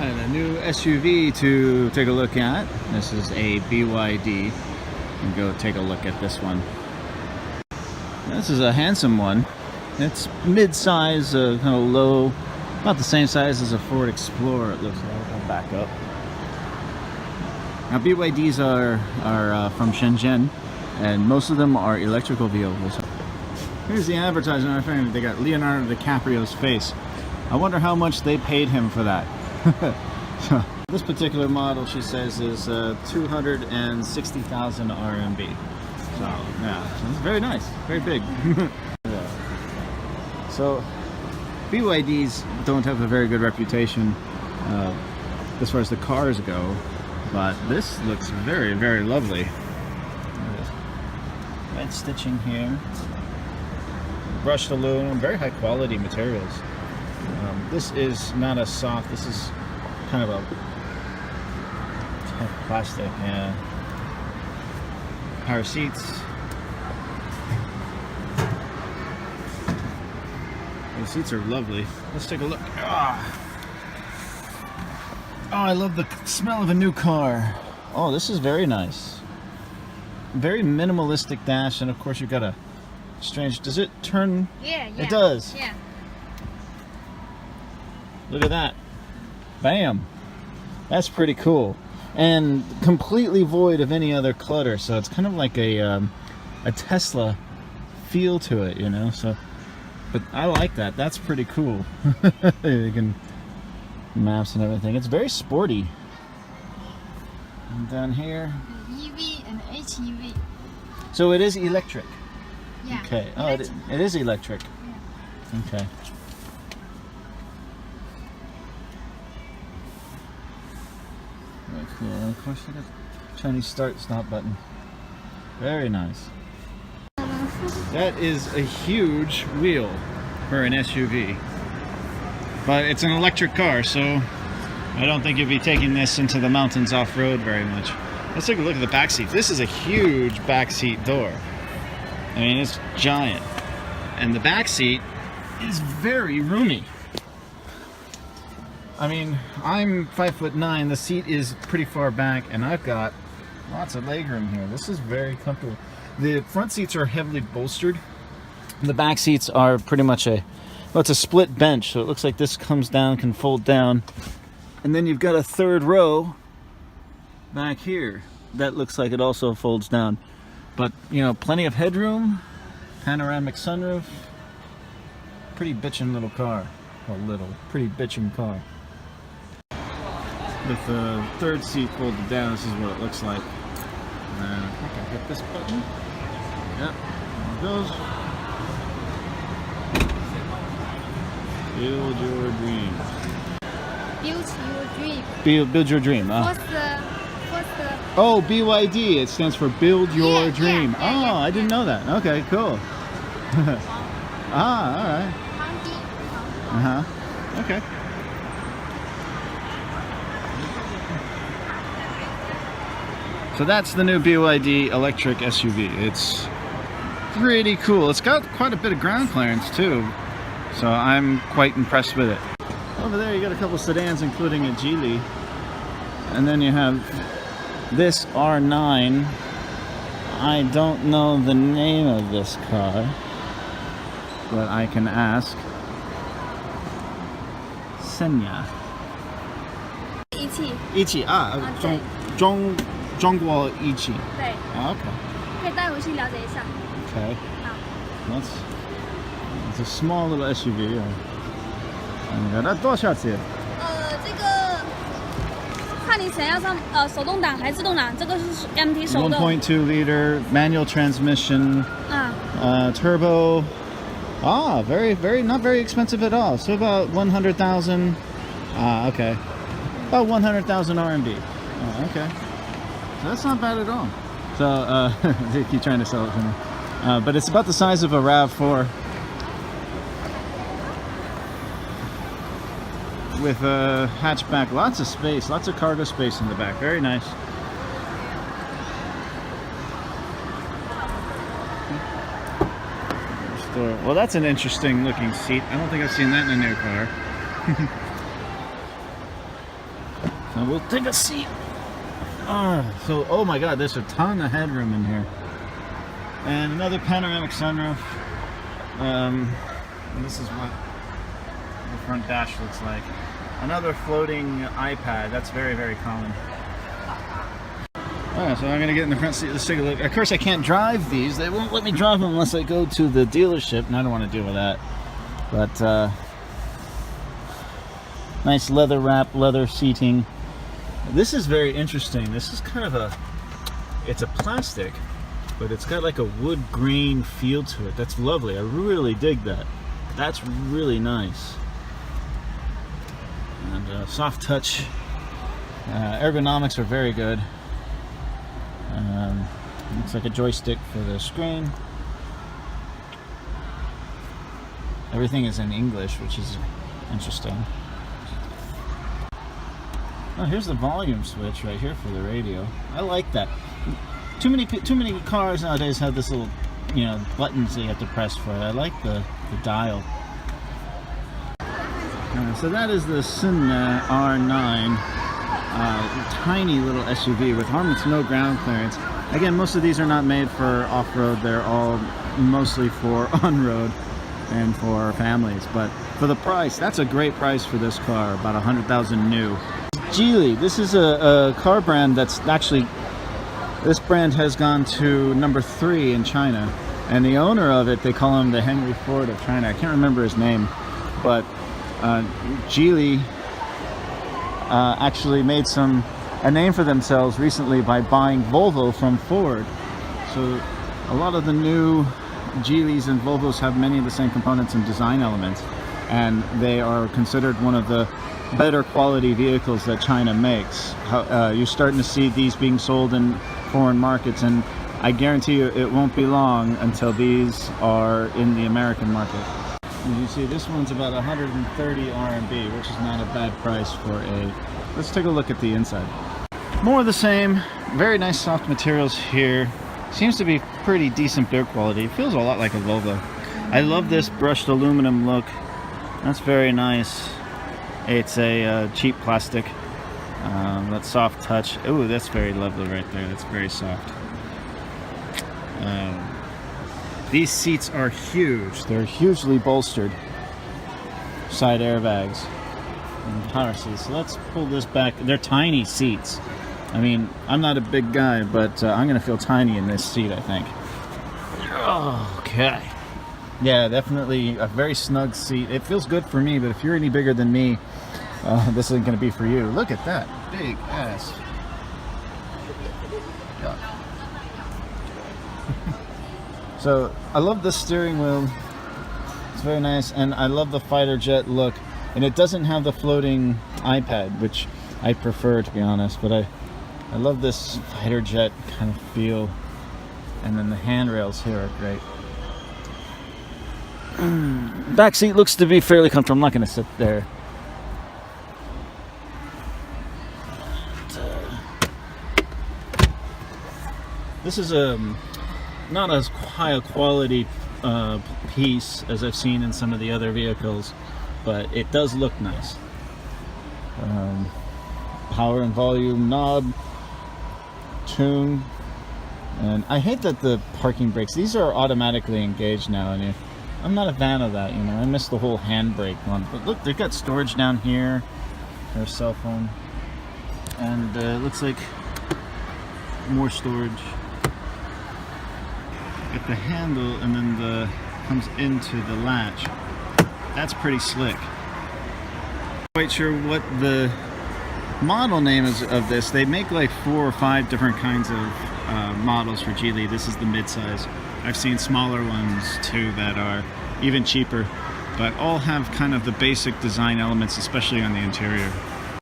Alright, a new SUV to take a look at. This is a BYD. And go take a look at this one. This is a handsome one. It's mid-size, kind of low, about the same size as a Ford Explorer, it looks like. I'll back up. Now BYDs are from Shenzhen, and most of them are electrical vehicles. Here's the advertisement. I found they got Leonardo DiCaprio's face. I wonder how much they paid him for that. So, this particular model, she says, is 260,000 RMB. So, yeah, so it's very nice, very big. Yeah. So, BYDs don't have a very good reputation as far as the cars go, but this looks very, very lovely. Red stitching here, brushed aluminum, very high quality materials. This is not a soft, this is kind of a tough plastic, yeah. Power seats. The seats are lovely. Let's take a look. Oh, I love the smell of a new car. Oh, this is very nice. Very minimalistic dash, and of course you've got a strange, does it turn? Yeah. It does. Yeah. Look at that. Bam. That's pretty cool. And completely void of any other clutter. So it's kind of like a Tesla feel to it, you know. So, but I like that. That's pretty cool. You can maps and everything. It's very sporty. And down here. EV and HEV. So it is electric. Yeah. Okay. Oh, it is electric. Yeah. Okay. Very cool. And of course, look at Chinese start-stop button. Very nice. That is a huge wheel for an SUV. But it's an electric car, so I don't think you'll be taking this into the mountains off-road very much. Let's take a look at the back seat. This is a huge back seat door. I mean, it's giant. And the back seat is very roomy. I mean, I'm 5'9", the seat is pretty far back, and I've got lots of legroom here. This is very comfortable. The front seats are heavily bolstered. The back seats are pretty much it's a split bench, so it looks like this comes down, can fold down. And then you've got a third row back here. That looks like it also folds down. But, you know, plenty of headroom, panoramic sunroof. Pretty bitchin' little car. Well, pretty bitchin' car. With the third seat folded down, this is what it looks like. And I think I hit this button. Yep, there it goes. Build your dream. Build your dream. Build your dream. What's the? Oh, BYD. It stands for Build Your Dream. I didn't know that. Okay, cool. All right. Okay. So that's the new BYD electric SUV. It's pretty cool. It's got quite a bit of ground clearance too, so I'm quite impressed with it. Over there you got a couple sedans, including a Geely, and then you have this R9. I don't know the name of this car, but I can ask. Senia. 一起中国一起。对。Okay. 可以带回去了解一下。Okay. 好。It's a small little SUV. 那多少钱？这个看你想要上手动挡还是自动挡，这个是 MT 手动。1.2 liter manual transmission. Turbo. Very not very expensive at all. So about 100,000. Okay. About 100,000 RMB. Okay. So that's not bad at all. So they keep trying to sell it to me. But it's about the size of a RAV4. With a hatchback, lots of space, lots of cargo space in the back. Very nice. Well, that's an interesting looking seat. I don't think I've seen that in a new car. So we'll take a seat. So, oh my God, there's a ton of headroom in here. And another panoramic sunroof. And this is what the front dash looks like. Another floating iPad. That's very, very common. Alright, so I'm gonna get in the front seat. Let's take a look. Of course, I can't drive these. They won't let me drive them unless I go to the dealership, and I don't want to deal with that. But nice leather wrap, leather seating. This is very interesting. This is kind of it's a plastic, but it's got like a wood grain feel to it. That's lovely. I really dig that. That's really nice. And soft touch. Ergonomics are very good. Looks like a joystick for the screen. Everything is in English, which is interesting. Oh, here's the volume switch right here for the radio. I like that. Too many cars nowadays have this little, buttons that you have to press for it. I like the dial. So that is the Senia R9, tiny little SUV with almost no ground clearance. Again, most of these are not made for off-road. They're all mostly for on-road and for families. But for the price, that's a great price for this car. About 100,000 new. Geely, this is a car brand that's actually, this brand has gone to number 3 in China, and the owner of it, they call him the Henry Ford of China. I can't remember his name, but Geely actually made a name for themselves recently by buying Volvo from Ford. So a lot of the new Geelys and Volvos have many of the same components and design elements, and they are considered one of the better quality vehicles that China makes. You're starting to see these being sold in foreign markets, and I guarantee you it won't be long until these are in the American market. As you see, this one's about 130 RMB, which is not a bad price for a... Let's take a look at the inside. More of the same. Very nice soft materials here. Seems to be pretty decent build quality. It feels a lot like a Volvo. I love this brushed aluminum look. That's very nice. It's a cheap plastic. That soft touch. Ooh, that's very lovely right there. That's very soft. These seats are huge. They're hugely bolstered. Side airbags and power seats. So let's pull this back. They're tiny seats. I mean, I'm not a big guy, but I'm gonna feel tiny in this seat, I think. Okay. Yeah, definitely a very snug seat. It feels good for me, but if you're any bigger than me, this isn't gonna be for you. Look at that big ass. Yeah. So I love the steering wheel. It's very nice, and I love the fighter jet look. And it doesn't have the floating iPad, which I prefer, to be honest. But I love this fighter jet kind of feel. And then the handrails here are great. Back seat looks to be fairly comfortable. I'm not going to sit there. This is not as high a quality piece as I've seen in some of the other vehicles, but it does look nice. Power and volume knob, tune, and I hate that the parking brakes, these are automatically engaged now, and I'm not a fan of that, I miss the whole handbrake one. But look, they've got storage down here, their cell phone, and it looks like more storage at the handle, and then comes into the latch. That's pretty slick. Quite sure what the model name is of this. They make like 4 or 5 different kinds of models for Geely. This is the midsize. I've seen smaller ones too that are even cheaper, but all have kind of the basic design elements, especially on the interior.